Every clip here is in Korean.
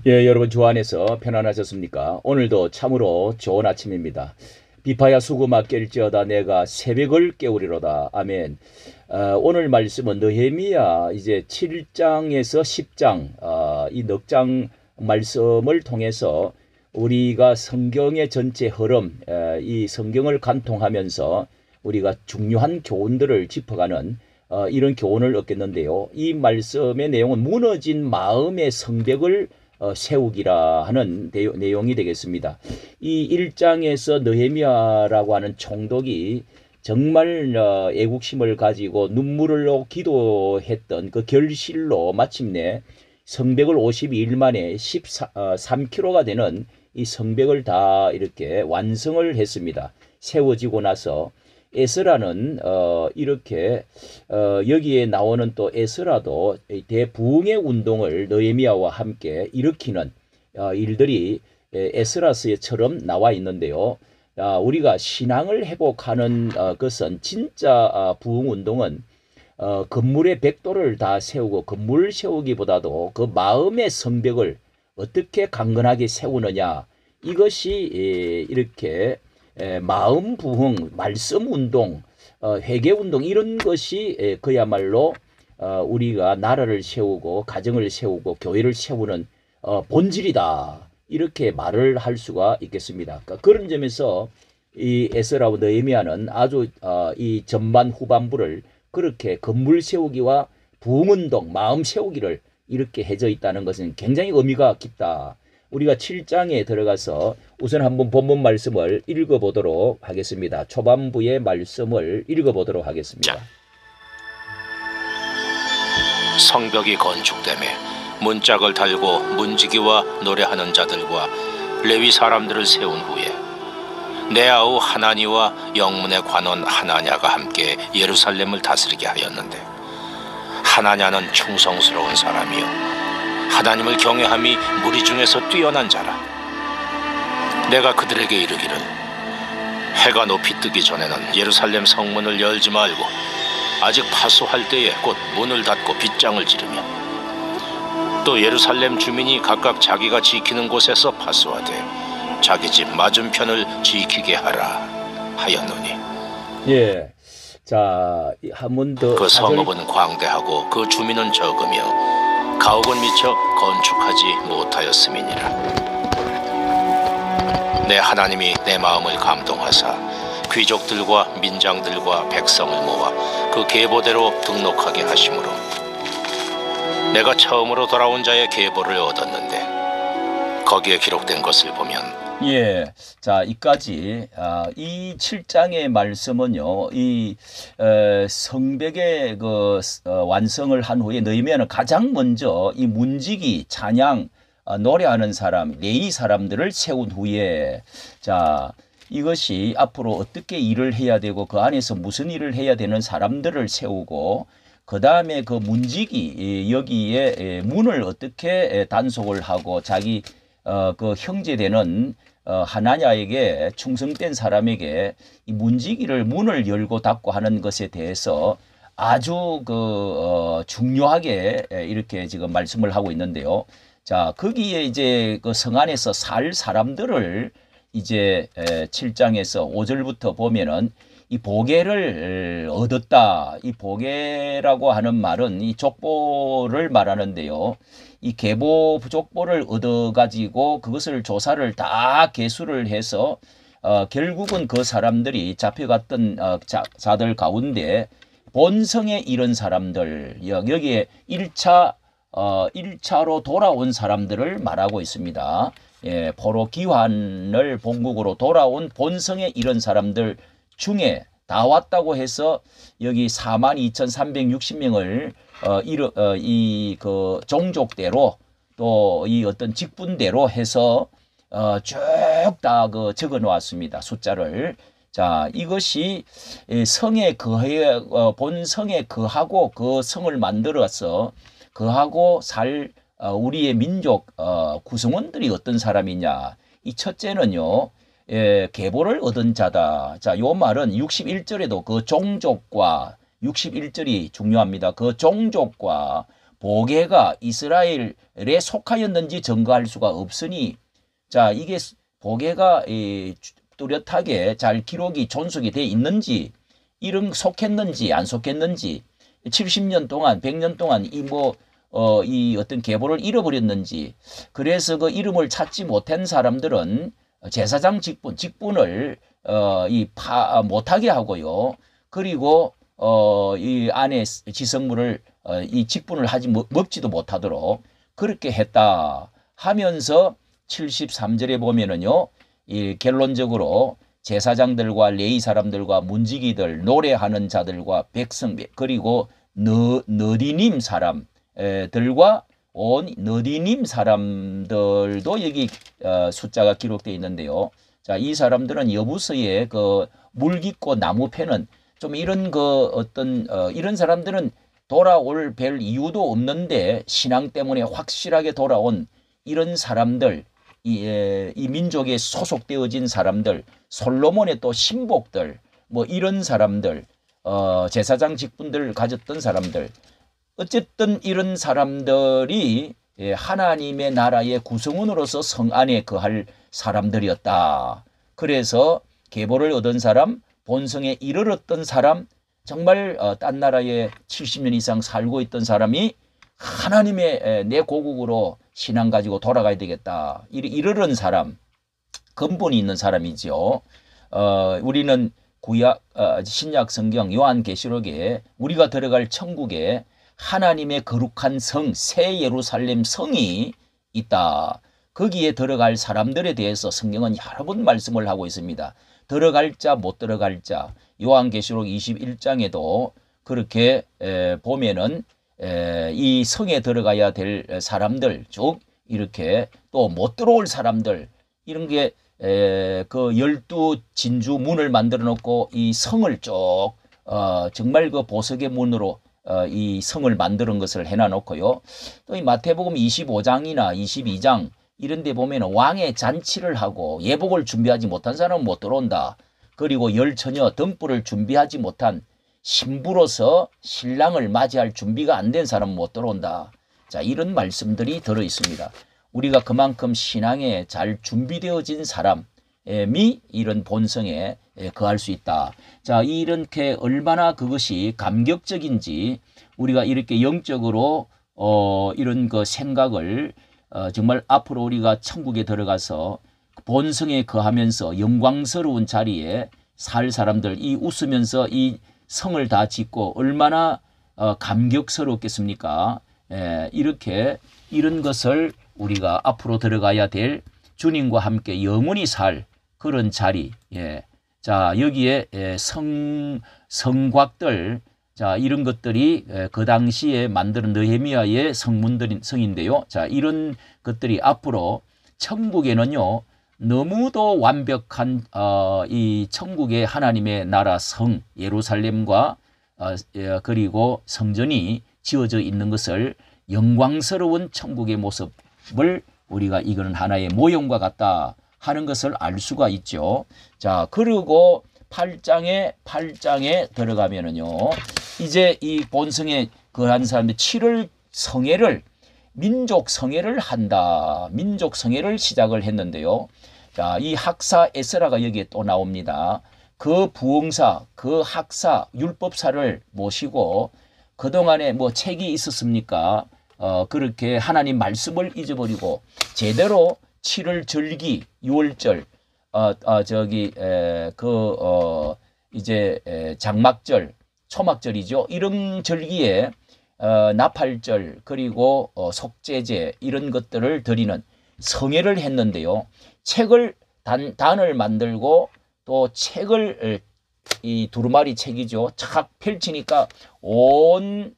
예, 여러분 주 안에서 편안하셨습니까? 오늘도 참으로 좋은 아침입니다. 비파야 수고마 깰지어다 내가 새벽을 깨우리로다. 아멘. 오늘 말씀은 느헤미야 이제 7장에서 10장 이 넉 장 말씀을 통해서 우리가 성경의 전체 흐름, 이 성경을 관통하면서 우리가 중요한 교훈들을 짚어가는 이런 교훈을 얻겠는데요. 이 말씀의 내용은 무너진 마음의 성벽을 세우기라 하는 내용이 되겠습니다. 이 1장에서 느헤미야라고 하는 총독이 정말 애국심을 가지고 눈물로 기도했던 그 결실로 마침내 성벽을 52일 만에 13km가 되는 이 성벽을 다 이렇게 완성을 했습니다. 세워지고 나서 에스라는 이렇게 여기에 나오는 또 에스라도 대부흥의 운동을 느헤미야와 함께 일으키는 일들이 에스라서처럼 나와 있는데요. 우리가 신앙을 회복하는 것은 진짜 부흥 운동은 건물의 벽돌을 다 세우고 건물을 세우기보다도 그 마음의 성벽을 어떻게 강건하게 세우느냐, 이것이 이렇게 마음 부흥, 말씀 운동, 회개 운동, 이런 것이 그야말로 우리가 나라를 세우고 가정을 세우고 교회를 세우는 본질이다, 이렇게 말을 할 수가 있겠습니다. 그러니까 그런 점에서 이 에스라와 느헤미야는 아주 이 전반 후반부를 그렇게 건물 세우기와 부흥 운동, 마음 세우기를 이렇게 해져 있다는 것은 굉장히 의미가 깊다. 우리가 7장에 들어가서 우선 한번 본문 말씀을 읽어보도록 하겠습니다. 초반부의 말씀을 읽어보도록 하겠습니다. 성벽이 건축되매 문짝을 달고 문지기와 노래하는 자들과 레위 사람들을 세운 후에 내 아우 하나니와 영문의 관원 하나냐가 함께 예루살렘을 다스리게 하였는데, 하나냐는 충성스러운 사람이요 하나님을 경외함이 무리 중에서 뛰어난 자라. 내가 그들에게 이르기를, 해가 높이 뜨기 전에는 예루살렘 성문을 열지 말고 아직 파수할 때에 곧 문을 닫고 빗장을 지르며, 또 예루살렘 주민이 각각 자기가 지키는 곳에서 파수하되 자기 집 맞은편을 지키게 하라 하였노니. 예, 자, 한 번 더. 그 성읍은 광대하고 그 주민은 적으며 가옥은 미처 건축하지 못하였음이니라. 내 하나님이 내 마음을 감동하사 귀족들과 민장들과 백성을 모아 그 계보대로 등록하게 하심으로 내가 처음으로 돌아온 자의 계보를 얻었는데, 거기에 기록된 것을 보면, 예, 자, 이까지 이 7장의 말씀은요, 이 성벽의 그 완성을 한 후에 느헤미야는 가장 먼저 이 문지기, 찬양, 노래하는 사람, 레위 사람들을 세운 후에, 자, 이것이 앞으로 어떻게 일을 해야 되고 그 안에서 무슨 일을 해야 되는 사람들을 세우고, 그 다음에 그 문지기, 여기에 문을 어떻게 단속을 하고 자기 그 형제되는 하나냐에게 충성된 사람에게 이 문지기를 문을 열고 닫고 하는 것에 대해서 아주 중요하게 이렇게 지금 말씀을 하고 있는데요. 자, 거기에 이제 그 성 안에서 살 사람들을 이제 7장에서 5절부터 보면은 이 보계를 얻었다. 이 보계라고 하는 말은 이 족보를 말하는데요. 이 계보 족보를 얻어가지고 그것을 조사를 다 계수를 해서 결국은 그 사람들이 잡혀갔던 자들 가운데 본성에 이른 사람들, 여기에 1차로 돌아온 사람들을 말하고 있습니다. 예, 포로 기환을 본국으로 돌아온 본성에 이른 사람들 중에 다 왔다고 해서 여기 42,360명을 이 그 종족대로 또 이 어떤 직분대로 해서 쭉 다 그 적어 놓았습니다. 숫자를. 자, 이것이 성에 거해 본성에 거하고 그 성을 만들어서 거하고 살 우리의 민족 구성원들이 어떤 사람이냐. 이 첫째는요, 계보를 얻은 자다. 자, 요 말은 61절에도 그 종족과 61절이 중요합니다. 그 종족과 보게가 이스라엘에 속하였는지 증거할 수가 없으니, 자, 이게 보게가 뚜렷하게 잘 기록이 존속이 돼 있는지, 이름 속했는지 안 속했는지, 70년 동안 100년 동안 이 어떤 계보를 잃어버렸는지, 그래서 그 이름을 찾지 못한 사람들은 제사장 직분을 못하게 하고요. 그리고 이 안에 지성물을 이 직분을 먹지도 못하도록 그렇게 했다 하면서 73절에 보면은요, 이 결론적으로 제사장들과 레위 사람들과 문지기들, 노래하는 자들과 백성, 그리고 너디님 사람들과 온 너디님 사람들도 여기 숫자가 기록되어 있는데요. 자, 이 사람들은 여부서에 그 물 깊고 나무 패는 좀 이런 이런 사람들은 돌아올 별 이유도 없는데 신앙 때문에 확실하게 돌아온 이런 사람들, 이 민족에 소속되어진 사람들, 솔로몬의 또 신복들, 뭐 이런 사람들, 제사장 직분들 가졌던 사람들, 어쨌든 이런 사람들이 하나님의 나라의 구성원으로서 성 안에 거할 사람들이었다. 그래서 계보를 얻은 사람, 본성에 이르렀던 사람, 정말 딴 나라에 70년 이상 살고 있던 사람이 하나님의 내 고국으로 신앙 가지고 돌아가야 되겠다. 이르는 사람, 근본이 있는 사람이죠. 우리는 신약 성경 요한계시록에 우리가 들어갈 천국에 하나님의 거룩한 성, 새 예루살렘 성이 있다. 거기에 들어갈 사람들에 대해서 성경은 여러 번 말씀을 하고 있습니다. 들어갈 자, 못 들어갈 자. 요한계시록 21장에도 그렇게 보면은 이 성에 들어가야 될 사람들, 즉 이렇게 또 못 들어올 사람들, 이런 게 그 12진주 문을 만들어 놓고 이 성을 쭉 정말 그 보석의 문으로 이 성을 만드는 것을 해놔 놓고요. 또 이 마태복음 25장이나 22장 이런 데 보면 왕의 잔치를 하고 예복을 준비하지 못한 사람은 못 들어온다. 그리고 열처녀 등불을 준비하지 못한 신부로서 신랑을 맞이할 준비가 안 된 사람은 못 들어온다. 자, 이런 말씀들이 들어 있습니다. 우리가 그만큼 신앙에 잘 준비되어진 사람이 이런 본성에 거할 수 있다. 자, 이렇게 얼마나 그것이 감격적인지 우리가 이렇게 영적으로 이런 그 생각을 정말 앞으로 우리가 천국에 들어가서 본성에 거하면서 영광스러운 자리에 살 사람들, 이 웃으면서 이 성을 다 짓고 얼마나 감격스럽겠습니까? 이렇게 이런 것을 우리가 앞으로 들어가야 될 주님과 함께 영원히 살 그런 자리. 자, 여기에 성곽들, 자, 이런 것들이 그 당시에 만드는 느헤미야의 성인데요. 자, 이런 것들이 앞으로 천국에는요, 너무도 완벽한 이 천국의 하나님의 나라 성 예루살렘과 그리고 성전이 지어져 있는 것을 영광스러운 천국의 모습을 우리가 이거는 하나의 모형과 같다 하는 것을 알 수가 있죠. 자, 그리고 8장에 들어가면은요, 이제 이 본성에 거한 사람들 7월 성회를 민족 성회를 한다. 민족 성회를 시작을 했는데요. 자, 이 학사 에스라가 여기에 또 나옵니다. 그 부흥사, 그 학사, 율법사를 모시고 그동안에 뭐 책이 있었습니까? 그렇게 하나님 말씀을 잊어버리고 제대로 7월 절기, 6월절, 이제 장막절, 초막절이죠. 이런 절기에 나팔절 그리고 속죄제 이런 것들을 드리는 성회를 했는데요. 책을 단을 만들고 또 책을 이 두루마리 책이죠. 착 펼치니까 온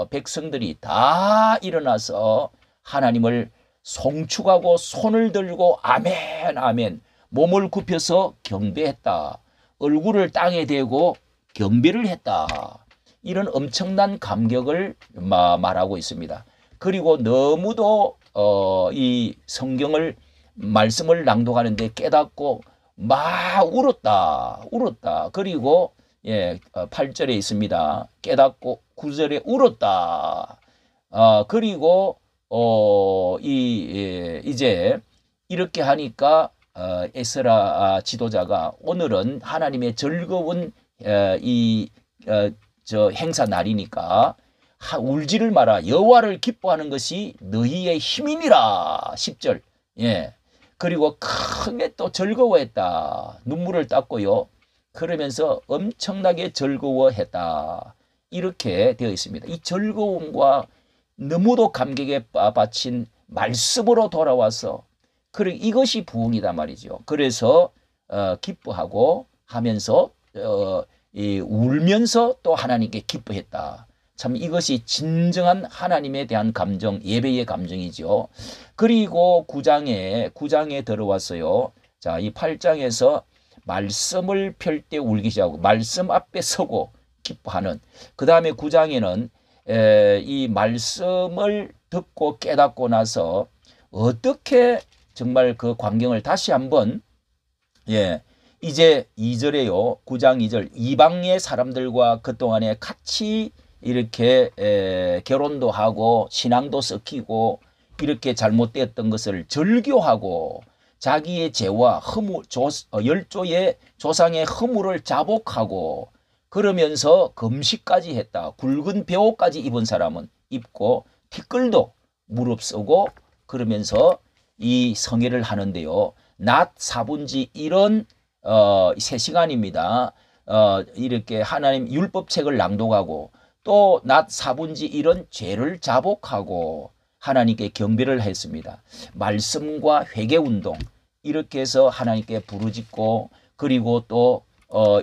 백성들이 다 일어나서 하나님을 송축하고 손을 들고 아멘 아멘 몸을 굽혀서 경배했다. 얼굴을 땅에 대고 경배를 했다. 이런 엄청난 감격을 말하고 있습니다. 그리고 너무도 이 성경을 말씀을 낭독하는데 깨닫고 막 울었다. 그리고 8절에 있습니다. 깨닫고 9절에 울었다. 그리고 이제 이렇게 하니까 에스라 지도자가 오늘은 하나님의 즐거운 저 행사 날이니까 울지를 마라. 여호와를 기뻐하는 것이 너희의 힘이니라. 10절. 예. 그리고 크게 또 즐거워했다. 눈물을 닦고요. 그러면서 엄청나게 즐거워했다. 이렇게 되어 있습니다. 이 즐거움과 너무도 감격에 바친 말씀으로 돌아와서 이것이 부흥이다 말이죠. 그래서 기뻐하고 하면서 울면서 또 하나님께 기뻐했다. 참 이것이 진정한 하나님에 대한 감정, 예배의 감정이죠. 그리고 9장에 들어왔어요. 자, 이 8장에서 말씀을 펼 때 울기 시작하고 말씀 앞에 서고 기뻐하는. 그 다음에 9장에는 이 말씀을 듣고 깨닫고 나서 어떻게 정말 그 광경을 다시 한번 이제 2절에요. 9장 2절 이방의 사람들과 그동안에 같이 이렇게 결혼도 하고 신앙도 섞이고 이렇게 잘못되었던 것을 절교하고 자기의 죄와 열조의 조상의 허물을 자복하고 그러면서 금식까지 했다. 굵은 배옷까지 입은 사람은 입고 티끌도 무릅쓰고 그러면서 이 성회를 하는데요. 낮 4분지 1은 3시간입니다. 이렇게 하나님 율법책을 낭독하고 또 낮 4분지 1은 죄를 자복하고 하나님께 경배를 했습니다. 말씀과 회개운동 이렇게 해서 하나님께 부르짖고 그리고 또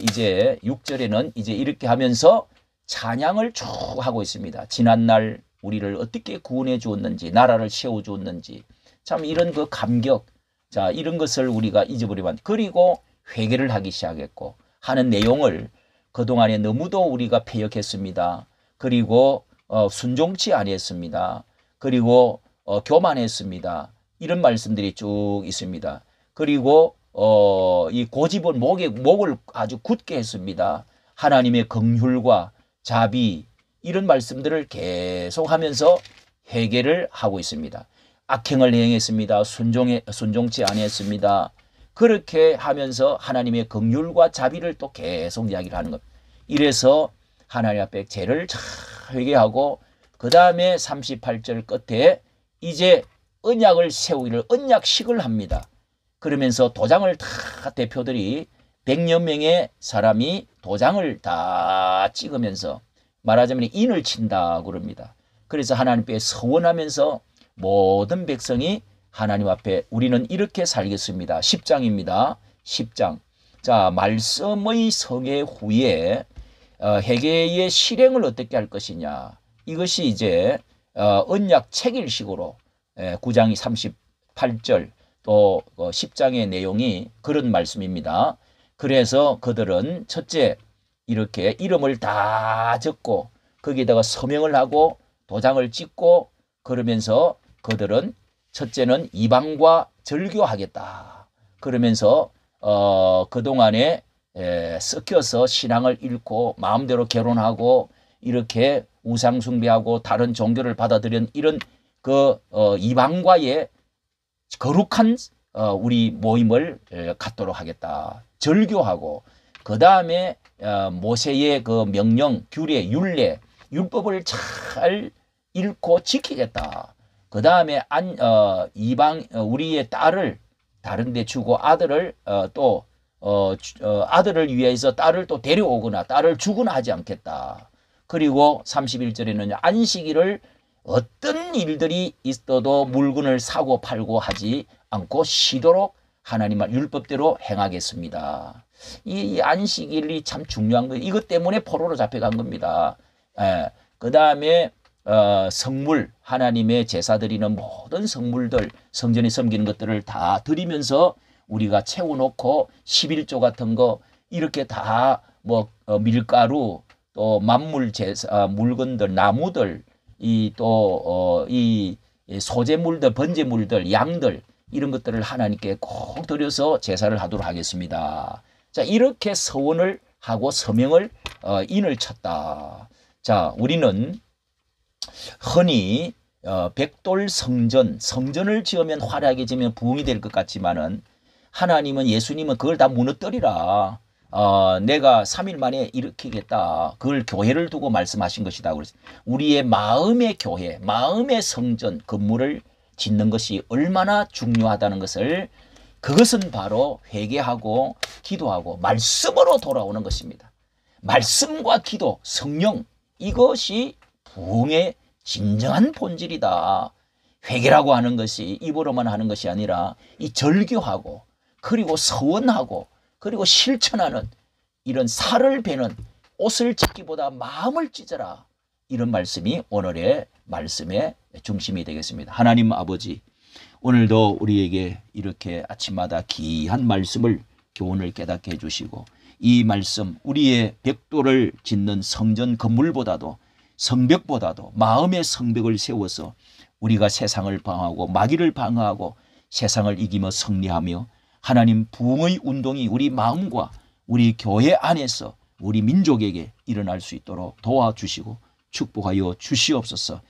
이제 6절에는 이제 이렇게 하면서 찬양을 쭉 하고 있습니다. 지난날 우리를 어떻게 구원해 주었는지 나라를 세워 주었는지 참 이런 그 감격 자 이런 것을 우리가 잊어버리면 그리고 회개를 하기 시작했고 하는 내용을 그동안에 너무도 우리가 패역했습니다. 그리고 순종치 아니했습니다. 그리고 교만했습니다. 이런 말씀들이 쭉 있습니다. 그리고 이 고집은 목을 아주 굳게 했습니다. 하나님의 긍휼과 자비 이런 말씀들을 계속하면서 회개를 하고 있습니다. 악행을 행했습니다. 순종치 아니했습니다. 그렇게 하면서 하나님의 긍휼과 자비를 또 계속 이야기를 하는 것. 이래서 하나님 앞에 죄를 잘 회개하고 그 다음에 38절 끝에 이제 언약을 세우기를 언약식을 합니다. 그러면서 도장을 다 대표들이 100여 명의 사람이 도장을 다 찍으면서 말하자면 인을 친다 그럽니다. 그래서 하나님께 서원하면서 모든 백성이 하나님 앞에 우리는 이렇게 살겠습니다. 10장입니다. 10장. 자, 말씀의 성회 후에 회개의 실행을 어떻게 할 것이냐. 이것이 이제 언약 책일식으로 9장이 38절 또 10장의 내용이 그런 말씀입니다. 그래서 그들은 첫째 이렇게 이름을 다 적고 거기에다가 서명을 하고 도장을 찍고 그러면서 그들은 첫째는 이방과 절교하겠다. 그러면서 그동안에 섞여서 신앙을 잃고 마음대로 결혼하고 이렇게 우상 숭배하고 다른 종교를 받아들인 이런 그 이방과의 거룩한 우리 모임을 갖도록 하겠다. 절교하고 그 다음에 모세의 그 명령, 규례, 율례, 율법을 잘 읽고 지키겠다. 그 다음에 이방 우리의 딸을 다른 데 주고 아들을 또 아들을 위해서 딸을 또 데려오거나 딸을 주거나 하지 않겠다. 그리고 31절에는 안식일을 어떤 일들이 있어도 물건을 사고 팔고 하지 않고 쉬도록 하나님 말 율법대로 행하겠습니다. 이 안식일이 참 중요한 거예요. 이것 때문에 포로로 잡혀간 겁니다. 그 다음에 성물 하나님의 제사 드리는 모든 성물들 성전에 섬기는 것들을 다 드리면서 우리가 채워놓고 11조 같은 거 이렇게 다 뭐 밀가루 또 만물 제사 물건들 나무들 이 또 이 소재물들 번제물들 양들 이런 것들을 하나님께 꼭 드려서 제사를 하도록 하겠습니다. 자 이렇게 서원을 하고 서명을 인을 쳤다. 자 우리는 흔히 백돌 성전을 지으면 화려하게 지으면 부흥이 될 것 같지만은 하나님은 예수님은 그걸 다 무너뜨리라. 내가 3일 만에 일으키겠다. 그걸 교회를 두고 말씀하신 것이다. 그래서 우리의 마음의 교회, 마음의 성전 건물을 짓는 것이 얼마나 중요하다는 것을 그것은 바로 회개하고 기도하고 말씀으로 돌아오는 것입니다. 말씀과 기도, 성령 이것이 부흥의 진정한 본질이다. 회개라고 하는 것이 입으로만 하는 것이 아니라 이 절규하고 그리고 서원하고 그리고 실천하는 이런 살을 베는 옷을 찢기보다 마음을 찢어라. 이런 말씀이 오늘의 말씀의 중심이 되겠습니다. 하나님 아버지, 오늘도 우리에게 이렇게 아침마다 귀한 말씀을 교훈을 깨닫게 해주시고 이 말씀 우리의 벽돌을 짓는 성전 건물보다도 성벽보다도 마음의 성벽을 세워서 우리가 세상을 방어하고 마귀를 방어하고 세상을 이기며 승리하며 하나님 부흥의 운동이 우리 마음과 우리 교회 안에서 우리 민족에게 일어날 수 있도록 도와주시고 축복하여 주시옵소서.